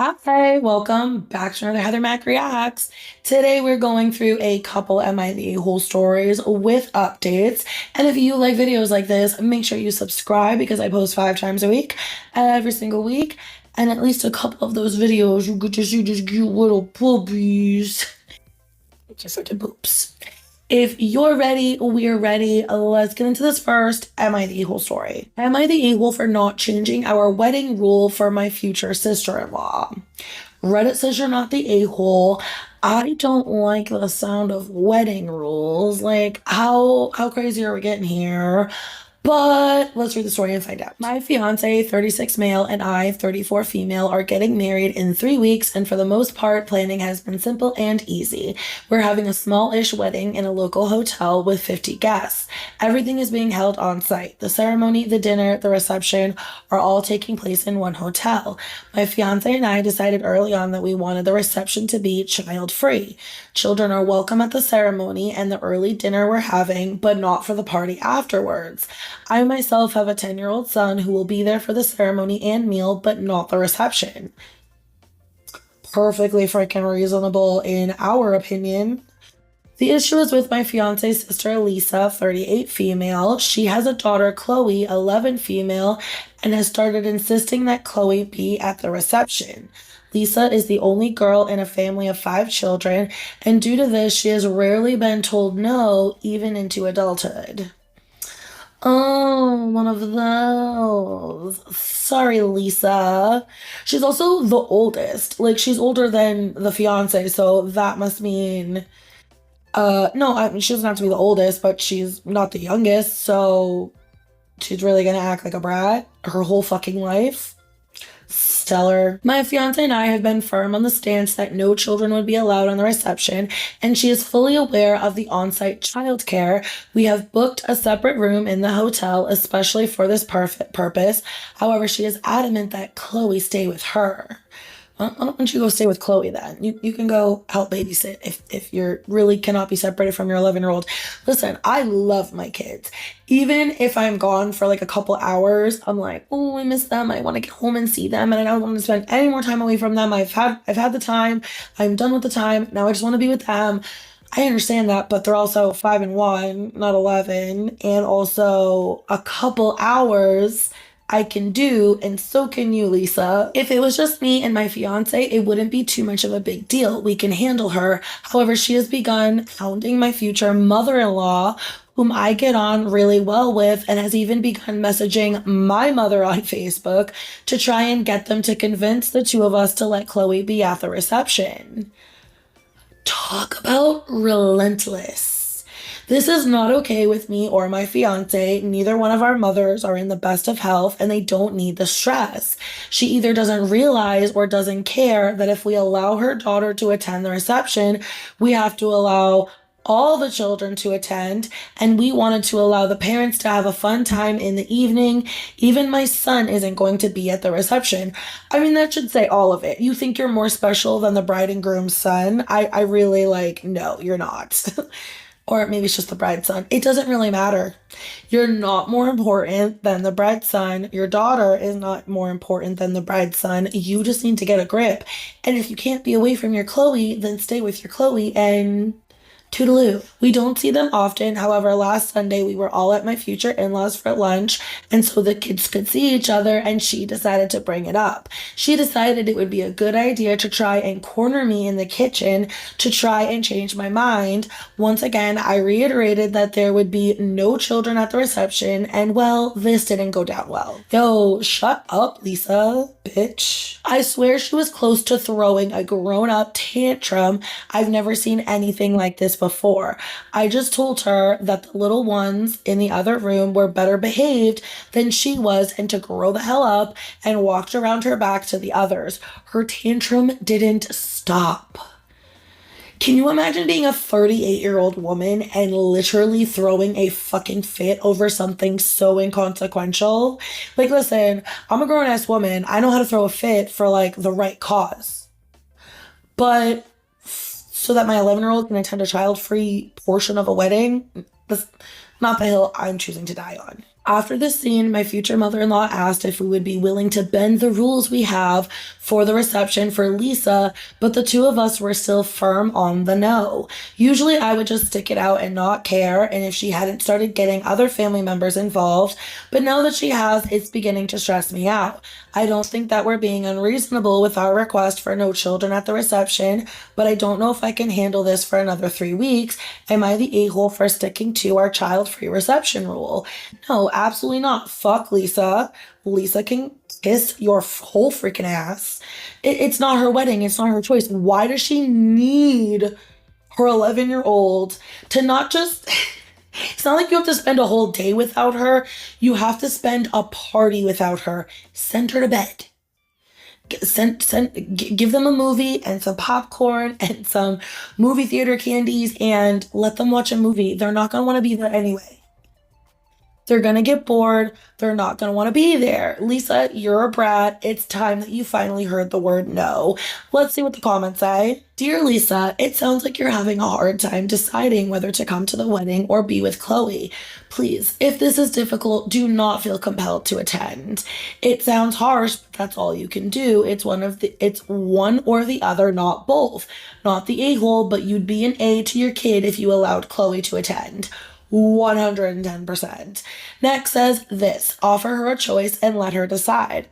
Hi, welcome back to another Heather Mac Reacts. Today we're going through a couple Am I the A-hole stories with updates. And if you like videos like this, make sure you subscribe because I post 5 times a week, every single week. And at least a couple of those videos you get to see these cute little puppies. Just such a boops. If you're ready, we're ready. Let's get into this first. Am I the a-hole story? Am I the a-hole for not changing our wedding rule for my future sister-in-law? Reddit says you're not the a-hole. I don't like the sound of wedding rules. Like, how crazy are we getting here? But let's read the story and find out. My fiance, 36 male, and I, 34 female, are getting married in 3 weeks, and for the most part, planning has been simple and easy. We're having a small-ish wedding in a local hotel with 50 guests. Everything is being held on site. The ceremony, the dinner, the reception are all taking place in one hotel. My fiance and I decided early on that we wanted the reception to be child-free. Children are welcome at the ceremony and the early dinner we're having, but not for the party afterwards. I myself have a 10-year-old son who will be there for the ceremony and meal, but not the reception. Perfectly freaking reasonable in our opinion. The issue is with my fiance's sister, Lisa, 38 female. She has a daughter, Chloe, 11 female, and has started insisting that Chloe be at the reception. Lisa is the only girl in a family of 5 children, and due to this, she has rarely been told no, even into adulthood. Oh, one of those. Sorry, Lisa. She's also the oldest. Like, she's older than the fiance, so that must mean, no, I mean, she doesn't have to be the oldest, but she's not the youngest, so she's really gonna act like a brat her whole fucking life. Stellar. My fiance and I have been firm on the stance that no children would be allowed on the reception, and she is fully aware of the on-site childcare. We have booked a separate room in the hotel, especially for this purpose. However, she is adamant that Chloe stay with her. Why don't you go stay with Chloe then? You can go help babysit if you're really cannot be separated from your 11-year-old. Listen, I love my kids. Even if I'm gone for like a couple hours, I'm like, oh, I miss them. I want to get home and see them, and I don't want to spend any more time away from them. I've had the time. I'm done with the time. Now I just want to be with them. I understand that, but they're also 5 and 1, not 11, and also a couple hours I can do, and so can you, Lisa. If it was just me and my fiance, it wouldn't be too much of a big deal. We can handle her. However, she has begun hounding my future mother-in-law, whom I get on really well with, and has even begun messaging my mother on Facebook to try and get them to convince the two of us to let Chloe be at the reception. Talk about relentless. This is not okay with me or my fiance. Neither one of our mothers are in the best of health, and they don't need the stress. She either doesn't realize or doesn't care that if we allow her daughter to attend the reception, we have to allow all the children to attend, and we wanted to allow the parents to have a fun time in the evening. Even my son isn't going to be at the reception. I mean, that should say all of it. You think you're more special than the bride and groom's son? I really no, you're not. Or maybe it's just the bride's son. It doesn't really matter. You're not more important than the bride's son. Your daughter is not more important than the bride's son. You just need to get a grip. And if you can't be away from your Chloe, then stay with your Chloe and toodaloo. We don't see them often. However, last Sunday we were all at my future in-laws for lunch, and so the kids could see each other, and she decided to bring it up. She decided it would be a good idea to try and corner me in the kitchen to try and change my mind. Once again, I reiterated that there would be no children at the reception, and well, this didn't go down well. Yo, shut up, Lisa, bitch. I swear she was close to throwing a grown-up tantrum. I've never seen anything like this before. I just told her that the little ones in the other room were better behaved than she was, and to grow the hell up, and walked around her back to the others. Her tantrum didn't stop. Can you imagine being a 38-year-old woman and literally throwing a fucking fit over something so inconsequential? Like, listen, I'm a grown-ass woman. I know how to throw a fit for, like, the right cause. But so that my 11-year-old can attend a child-free portion of a wedding, that's not the hill I'm choosing to die on. After this scene, my future mother-in-law asked if we would be willing to bend the rules we have for the reception for Lisa, but the two of us were still firm on the no. Usually I would just stick it out and not care, and if she hadn't started getting other family members involved, but now that she has, it's beginning to stress me out. I don't think that we're being unreasonable with our request for no children at the reception, but I don't know if I can handle this for another 3 weeks. Am I the a-hole for sticking to our child-free reception rule? No, absolutely not. Fuck Lisa. Lisa can kiss your whole freaking ass. It's not her wedding. It's not her choice. Why does she need her 11-year-old to not just... It's not like you have to spend a whole day without her. You have to spend a party without her. Send her to bed. Give them a movie and some popcorn and some movie theater candies and let them watch a movie. They're not going to want to be there anyway. They're going to get bored. They're not going to want to be there. Lisa, you're a brat. It's time that you finally heard the word no. Let's see what the comments say. Dear Lisa, it sounds like you're having a hard time deciding whether to come to the wedding or be with Chloe. Please, if this is difficult, do not feel compelled to attend. It sounds harsh, but that's all you can do. It's one or the other, not both. Not the a-hole, but you'd be an A to your kid if you allowed Chloe to attend. 110%. Next says this, offer her a choice and let her decide.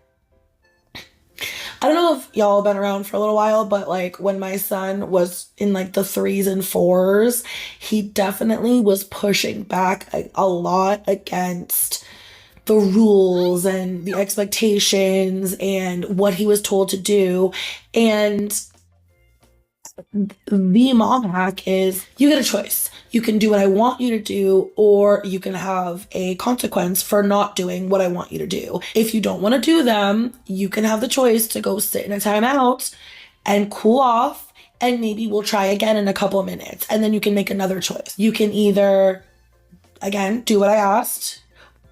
I don't know if y'all have been around for a little while, but like when my son was in like the 3s and 4s, he definitely was pushing back a lot against the rules and the expectations and what he was told to do. And the mom hack is you get a choice. You can do what I want you to do, or you can have a consequence for not doing what I want you to do. If you don't want to do them, you can have the choice to go sit in a timeout and cool off, and maybe we'll try again in a couple of minutes, and then you can make another choice. You can either, again, do what I asked,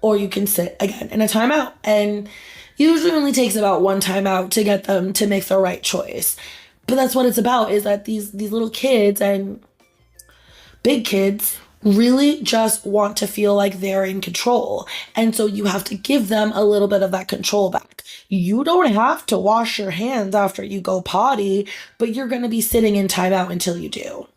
or you can sit again in a timeout. And usually only takes about one timeout to get them to make the right choice. But that's what it's about, is that these little kids and big kids really just want to feel like they're in control. And so you have to give them a little bit of that control back. You don't have to wash your hands after you go potty, but you're going to be sitting in timeout until you do.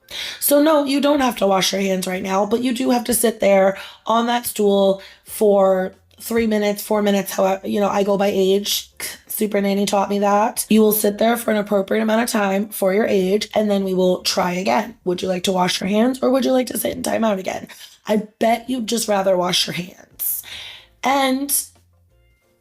So no, you don't have to wash your hands right now, but you do have to sit there on that stool for 3 minutes, 4 minutes, however, I go by age. Super Nanny taught me that. You will sit there for an appropriate amount of time for your age, and then we will try again. Would you like to wash your hands, or would you like to sit in timeout again? I bet you'd just rather wash your hands. And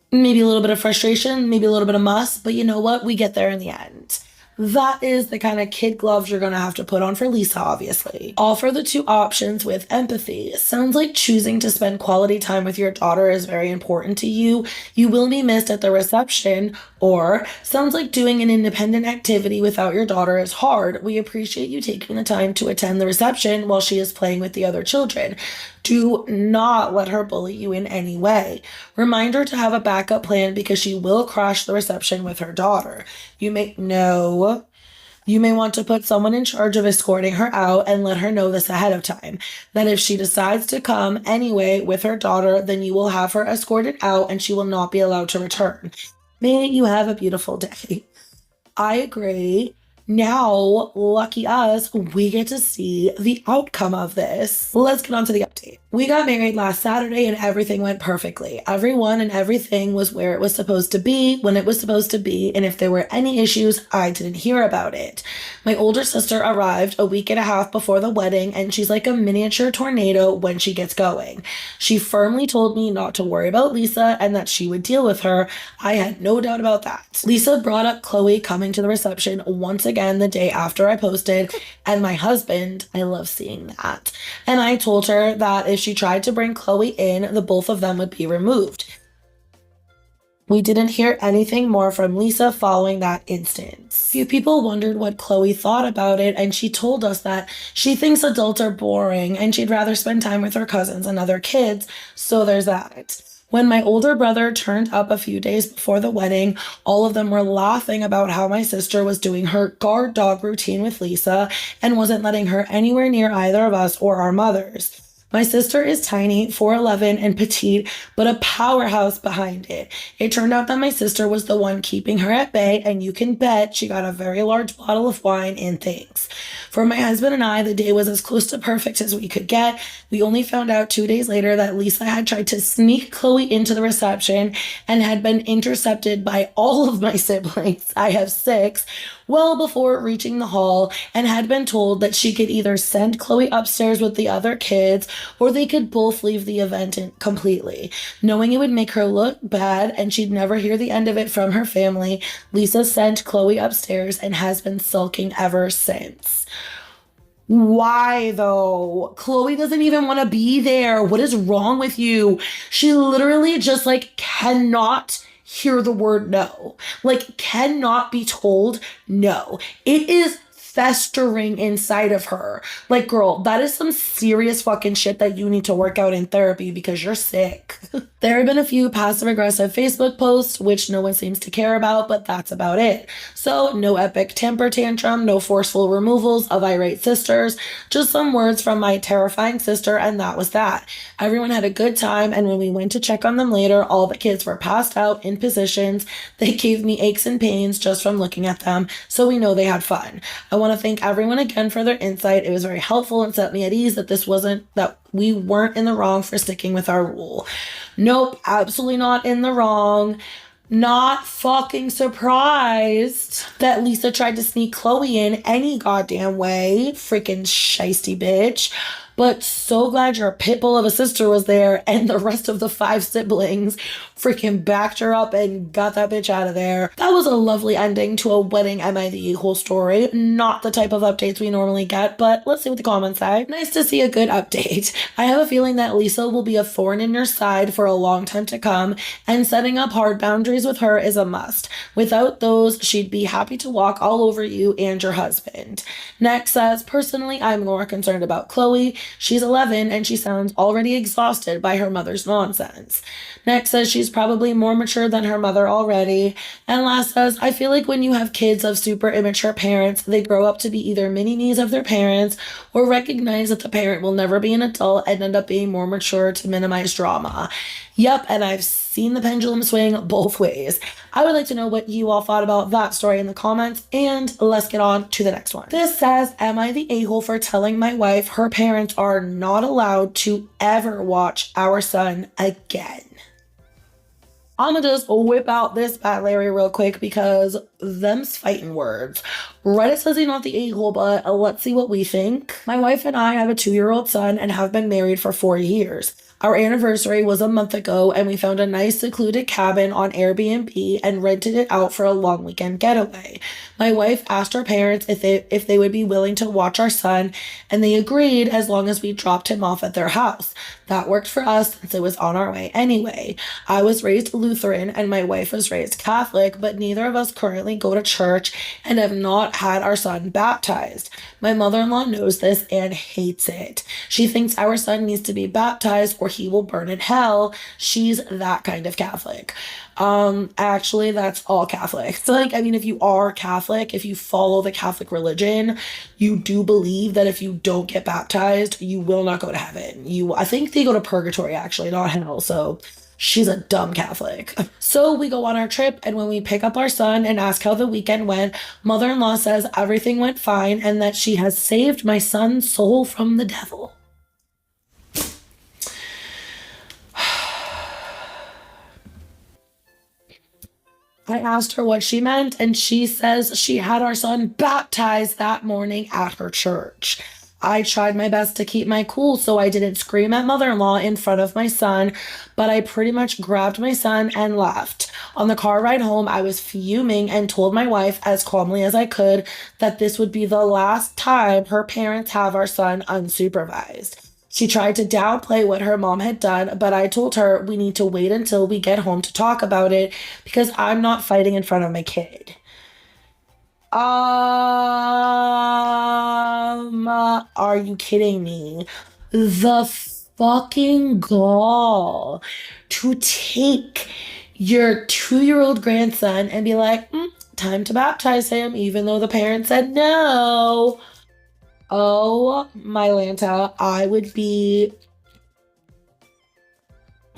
maybe a little bit of frustration, maybe a little bit of muss, but you know what? We get there in the end. That is the kind of kid gloves you're going to have to put on for Lisa, obviously. Offer the two options with empathy. Sounds like choosing to spend quality time with your daughter is very important to you. You will be missed at the reception. Or, sounds like doing an independent activity without your daughter is hard. We appreciate you taking the time to attend the reception while she is playing with the other children. Do not let her bully you in any way. Remind her to have a backup plan because she will crash the reception with her daughter. You may want to put someone in charge of escorting her out and let her know this ahead of time. That if she decides to come anyway with her daughter, then you will have her escorted out and she will not be allowed to return. May you have a beautiful day. I agree. Now, lucky us, we get to see the outcome of this. Let's get on to the update. We got married last Saturday and everything went perfectly. Everyone and everything was where it was supposed to be, when it was supposed to be, and if there were any issues, I didn't hear about it. My older sister arrived a week and a half before the wedding, and she's like a miniature tornado when she gets going. She firmly told me not to worry about Lisa and that she would deal with her. I had no doubt about that. Lisa brought up Chloe coming to the reception once again the day after I posted, and my husband, I love seeing that. And I told her that if she tried to bring Chloe in, the both of them would be removed. We didn't hear anything more from Lisa following that instance. Few people wondered what Chloe thought about it, and she told us that she thinks adults are boring and she'd rather spend time with her cousins and other kids, so there's that. When my older brother turned up a few days before the wedding, all of them were laughing about how my sister was doing her guard dog routine with Lisa and wasn't letting her anywhere near either of us or our mothers. My sister is tiny, 4'11", and petite, but a powerhouse behind it. It turned out that my sister was the one keeping her at bay, and you can bet she got a very large bottle of wine and things. For my husband and I, the day was as close to perfect as we could get. We only found out 2 days later that Lisa had tried to sneak Chloe into the reception and had been intercepted by all of my siblings. I have 6, well before reaching the hall, and had been told that she could either send Chloe upstairs with the other kids or they could both leave the event completely. Knowing it would make her look bad and she'd never hear the end of it from her family, Lisa sent Chloe upstairs and has been sulking ever since. Why though? Chloe doesn't even want to be there. What is wrong with you? She literally just cannot hear the word no. Cannot be told no. It is festering inside of her. Girl, that is some serious fucking shit that you need to work out in therapy because you're sick. There have been a few passive-aggressive Facebook posts, which no one seems to care about, but that's about it. So, no epic temper tantrum, no forceful removals of irate sisters, just some words from my terrifying sister, and that was that. Everyone had a good time, and when we went to check on them later, all the kids were passed out in positions. They gave me aches and pains just from looking at them, so we know they had fun. I want to thank everyone again for their insight. It was very helpful and set me at ease that we weren't in the wrong for sticking with our rule. Nope, absolutely not in the wrong. Not fucking surprised that Lisa tried to sneak Chloe in any goddamn way. Freaking shiesty bitch. But so glad your pit bull of a sister was there and the rest of the 5 siblings freaking backed her up and got that bitch out of there. That was a lovely ending to a wedding Am I the A-hole story. Not the type of updates we normally get, but let's see what the comments say. Nice to see a good update. I have a feeling that Lisa will be a thorn in your side for a long time to come, and setting up hard boundaries with her is a must. Without those, she'd be happy to walk all over you and your husband. Next says, personally, I'm more concerned about Chloe. She's 11 and she sounds already exhausted by her mother's nonsense. Next says she's probably more mature than her mother already. And last says, I feel like when you have kids of super immature parents, they grow up to be either mini-me's of their parents or recognize that the parent will never be an adult and end up being more mature to minimize drama. Yep, and I've seen the pendulum swing both ways. I would like to know what you all thought about that story in the comments, and let's get on to the next one. This says, am I the a-hole for telling my wife her parents are not allowed to ever watch our son again? I'm gonna just whip out this bad Larry real quick because them's fighting words. Reddit says he's not the a-hole, but let's see what we think. My wife and I have a 2-year-old son and have been married for 4 years. Our anniversary was a month ago and we found a nice secluded cabin on Airbnb and rented it out for a long weekend getaway. My wife asked our parents if they would be willing to watch our son, and they agreed as long as we dropped him off at their house. That worked for us since it was on our way anyway. I was raised Lutheran and my wife was raised Catholic, but neither of us currently go to church and have not had our son baptized. My mother-in-law knows this and hates it. She thinks our son needs to be baptized or he will burn in hell. She's that kind of Catholic. Actually, that's all Catholic. So, if you are Catholic, if you follow the Catholic religion, you do believe that if you don't get baptized, you will not go to heaven. I think they go to purgatory, actually, not hell. So, she's a dumb Catholic. So we go on our trip, and when we pick up our son and ask how the weekend went, mother-in-law says everything went fine and that she has saved my son's soul from the devil. I asked her what she meant, and she says she had our son baptized that morning at her church. I tried my best to keep my cool so I didn't scream at mother-in-law in front of my son, but I pretty much grabbed my son and left. On the car ride home, I was fuming and told my wife as calmly as I could that this would be the last time her parents have our son unsupervised. She tried to downplay what her mom had done, but I told her we need to wait until we get home to talk about it because I'm not fighting in front of my kid. Are you kidding me? The fucking gall to take your 2-year-old grandson and be like, time to baptize him, even though the parents said no. Oh, my Lanta, I would be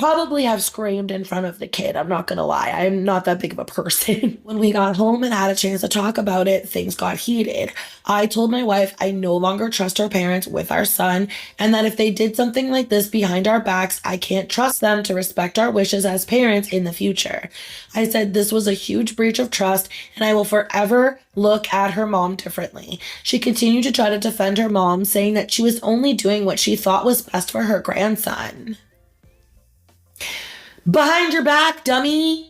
probably have screamed in front of the kid. I'm not gonna lie. I'm not that big of a person. When we got home and had a chance to talk about it, things got heated. I told my wife I no longer trust her parents with our son, and that if they did something like this behind our backs, I can't trust them to respect our wishes as parents in the future. I said this was a huge breach of trust, and I will forever look at her mom differently. She continued to try to defend her mom, saying that she was only doing what she thought was best for her grandson. Behind your back, dummy.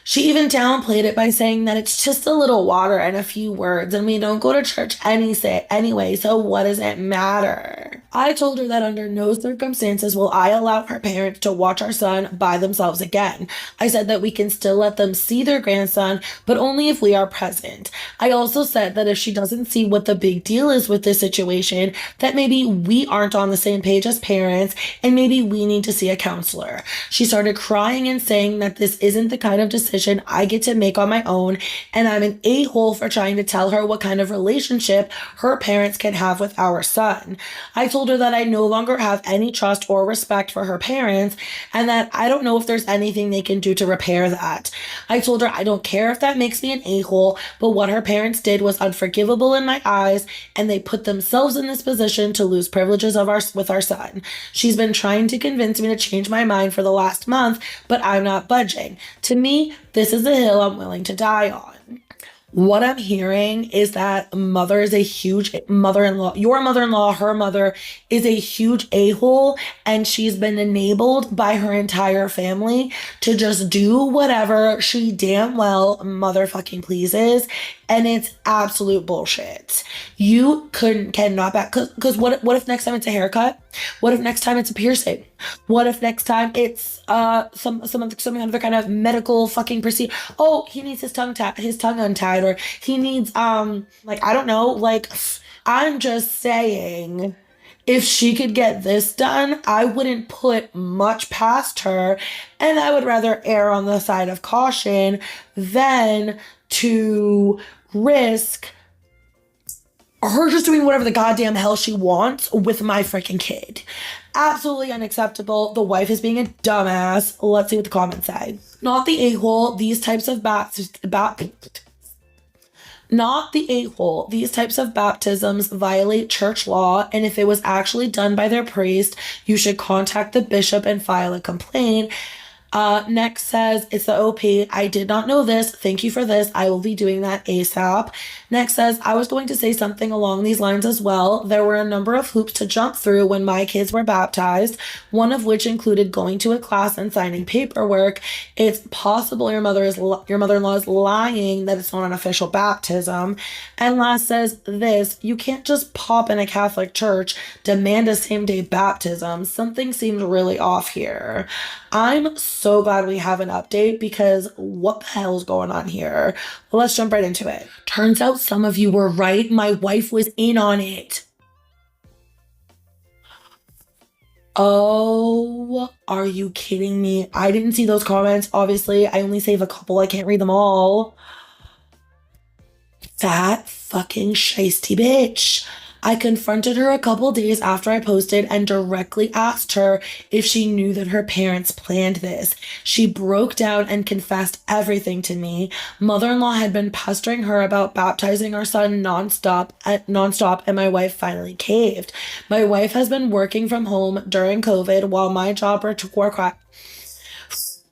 She even downplayed it by saying that it's just a little water and a few words, and we don't go to church anyway, so what does it matter? I told her that under no circumstances will I allow her parents to watch our son by themselves again. I said that we can still let them see their grandson, but only if we are present. I also said that if she doesn't see what the big deal is with this situation, that maybe we aren't on the same page as parents, and maybe we need to see a counselor. She started crying and saying that this isn't the kind of decision I get to make on my own, and I'm an a-hole for trying to tell her what kind of relationship her parents can have with our son. I told her that I no longer have any trust or respect for her parents, and that I don't know if there's anything they can do to repair that. I told her I don't care if that makes me an a-hole, but what her parents did was unforgivable in my eyes, and they put themselves in this position to lose privileges with our son. She's been trying to convince me to change my mind for the last month, but I'm not budging. To me, this is a hill I'm willing to die on. What I'm hearing is that mother is a huge mother-in-law. Your mother-in-law, her mother, is a huge a-hole, and she's been enabled by her entire family to just do whatever she damn well motherfucking pleases, and it's absolute bullshit. You cannot back, because what if next time it's a haircut? What if next time it's a piercing? What if next time it's some other kind of medical fucking procedure? Oh, he needs his tongue untied, or he needs I don't know, I'm just saying, if she could get this done, I wouldn't put much past her, and I would rather err on the side of caution than to risk her just doing whatever the goddamn hell she wants with my freaking kid. Absolutely unacceptable. The wife is being a dumbass. Let's see what the comments say. Not the a-hole. These types of baptisms violate church law, and if it was actually done by their priest, you should contact the bishop and file a complaint. Next says, it's the OP. I did not know this. Thank you for this. I will be doing that ASAP. Next says, I was going to say something along these lines as well. There were a number of hoops to jump through when my kids were baptized, one of which included going to a class and signing paperwork. It's possible your mother-in-law is lying that it's not an official baptism. And last says this, you can't just pop in a Catholic church, demand a same-day baptism. Something seems really off here. I'm so glad we have an update, because what the hell is going on here? Well, let's jump right into it. Turns out some of you were right. My wife was in on it. Oh, are you kidding me? I didn't see those comments. Obviously, I only save a couple. I can't read them all. That fucking shiesty bitch. I confronted her a couple days after I posted and directly asked her if she knew that her parents planned this. She broke down and confessed everything to me. Mother-in-law had been pestering her about baptizing our son nonstop, and my wife finally caved. My wife has been working from home during COVID while my job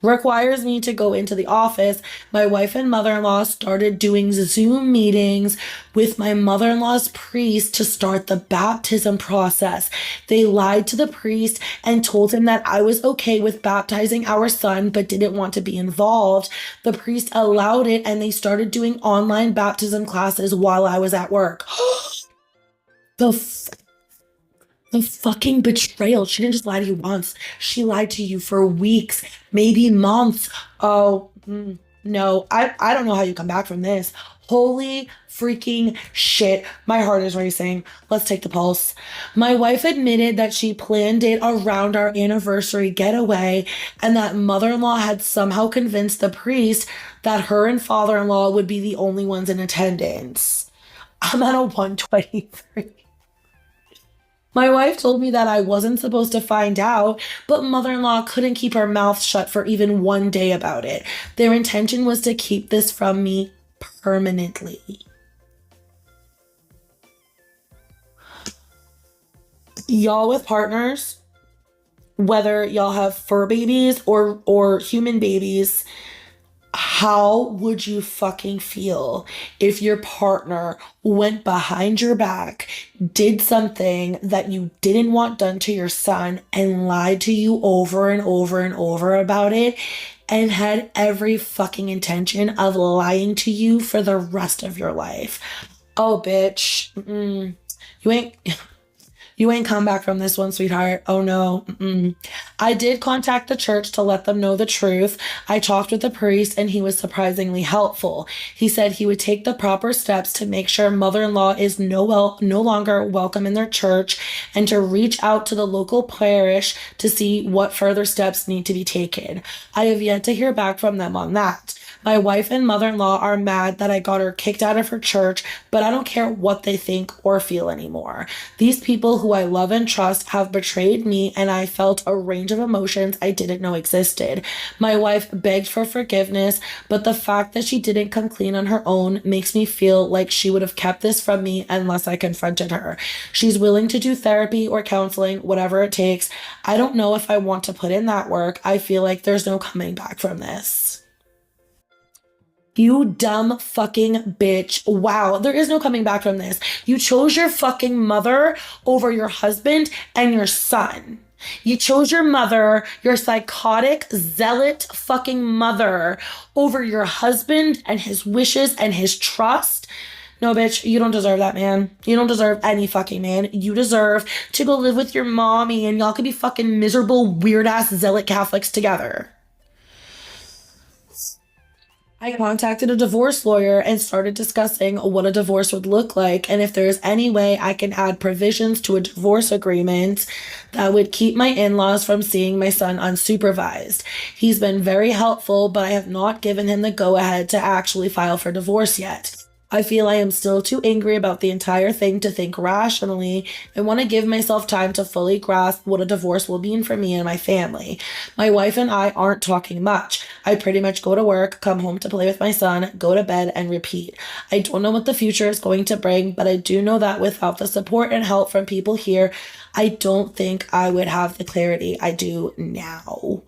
requires me to go into the office. My wife and mother-in-law started doing Zoom meetings with my mother-in-law's priest to start the baptism process. They lied to the priest and told him that I was okay with baptizing our son but didn't want to be involved. The priest allowed it, and they started doing online baptism classes while I was at work. The fucking betrayal. She didn't just lie to you once. She lied to you for weeks, maybe months. Oh, no. I don't know how you come back from this. Holy freaking shit. My heart is racing. Let's take the pulse. My wife admitted that she planned it around our anniversary getaway, and that mother-in-law had somehow convinced the priest that her and father-in-law would be the only ones in attendance. I'm at a 123. My wife told me that I wasn't supposed to find out, but mother-in-law couldn't keep her mouth shut for even one day about it. Their intention was to keep this from me permanently. Y'all with partners, whether y'all have fur babies or human babies, how would you fucking feel if your partner went behind your back, did something that you didn't want done to your son, and lied to you over and over and over about it, and had every fucking intention of lying to you for the rest of your life? Oh, bitch. You ain't. You ain't come back from this one, sweetheart. Oh no. I did contact the church to let them know the truth. I talked with the priest and he was surprisingly helpful. He said he would take the proper steps to make sure mother-in-law is no longer welcome in their church, and to reach out to the local parish to see what further steps need to be taken. I have yet to hear back from them on that. My wife and mother-in-law are mad that I got her kicked out of her church, but I don't care what they think or feel anymore. These people who I love and trust have betrayed me, and I felt a range of emotions I didn't know existed. My wife begged for forgiveness, but the fact that she didn't come clean on her own makes me feel like she would have kept this from me unless I confronted her. She's willing to do therapy or counseling, whatever it takes. I don't know if I want to put in that work. I feel like there's no coming back from this. You dumb fucking bitch. Wow, there is no coming back from this. You chose your fucking mother over your husband and your son. You chose your mother, your psychotic, zealot fucking mother, over your husband and his wishes and his trust. No, bitch, you don't deserve that, man. You don't deserve any fucking man. You deserve to go live with your mommy and y'all could be fucking miserable, weird-ass zealot Catholics together. I contacted a divorce lawyer and started discussing what a divorce would look like, and if there's any way I can add provisions to a divorce agreement that would keep my in-laws from seeing my son unsupervised. He's been very helpful, but I have not given him the go-ahead to actually file for divorce yet. I feel I am still too angry about the entire thing to think rationally and want to give myself time to fully grasp what a divorce will mean for me and my family. My wife and I aren't talking much. I pretty much go to work, come home to play with my son, go to bed, and repeat. I don't know what the future is going to bring, but I do know that without the support and help from people here, I don't think I would have the clarity I do now.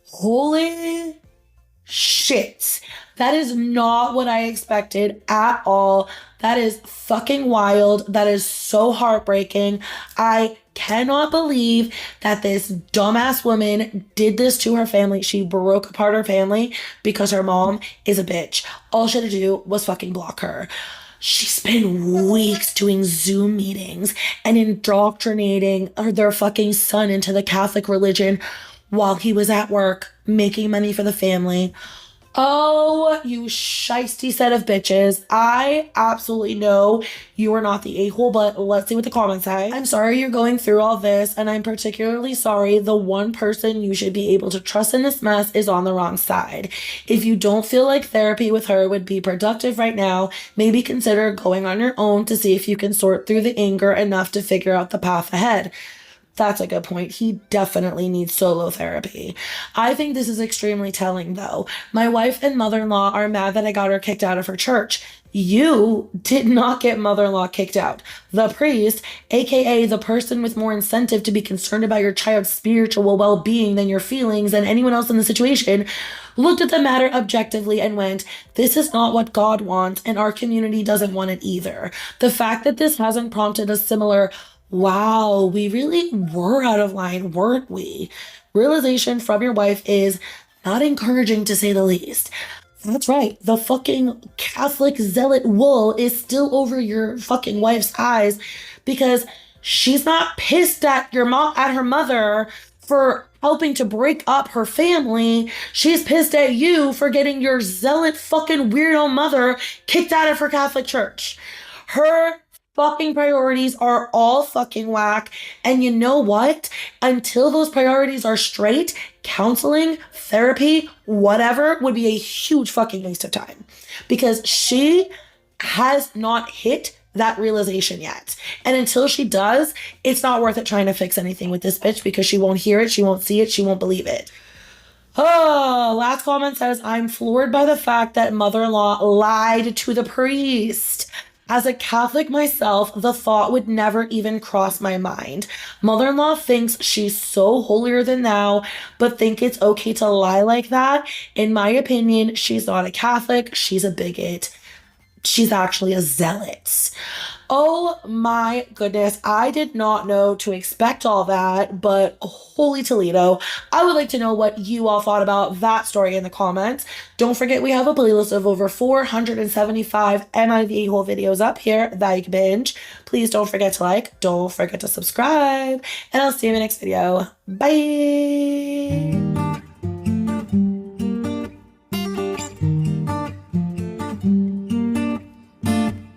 Holy shit. That is not what I expected at all. That is fucking wild. That is so heartbreaking. I cannot believe that this dumbass woman did this to her family. She broke apart her family because her mom is a bitch. All she had to do was fucking block her. She spent weeks doing Zoom meetings and indoctrinating their fucking son into the Catholic religion while he was at work making money for the family. Oh, you shiesty set of bitches. I absolutely know you are not the a-hole, but let's see what the comments say. I'm sorry you're going through all this, and I'm particularly sorry the one person you should be able to trust in this mess is on the wrong side. If you don't feel like therapy with her would be productive right now, maybe consider going on your own to see if you can sort through the anger enough to figure out the path ahead. That's a good point. He definitely needs solo therapy. I think this is extremely telling, though. My wife and mother-in-law are mad that I got her kicked out of her church. You did not get mother-in-law kicked out. The priest, aka the person with more incentive to be concerned about your child's spiritual well-being than your feelings and anyone else in the situation, looked at the matter objectively and went, this is not what God wants, and our community doesn't want it either. The fact that this hasn't prompted a similar wow, we really were out of line, weren't we? Realization from your wife is not encouraging, to say the least. That's right. The fucking Catholic zealot wool is still over your fucking wife's eyes because she's not pissed at your mom, at her mother for helping to break up her family. She's pissed at you for getting your zealot fucking weirdo mother kicked out of her Catholic church. Her fucking priorities are all fucking whack. And you know what? Until those priorities are straight, counseling, therapy, whatever would be a huge fucking waste of time. Because she has not hit that realization yet. And until she does, it's not worth it trying to fix anything with this bitch because she won't hear it, she won't see it, she won't believe it. Oh, last comment says, I'm floored by the fact that mother-in-law lied to the priest. As a Catholic myself, the thought would never even cross my mind. Mother-in-law thinks she's so holier than thou, but think it's okay to lie like that. In my opinion, she's not a Catholic, she's a bigot. She's actually a zealot. Oh my goodness, I did not know to expect all that, but holy Toledo. I would like to know what you all thought about that story in the comments. Don't forget we have a playlist of over 475 NIV whole videos up here that you can binge. Please don't forget to like, don't forget to subscribe, and I'll see you in the next video. Bye!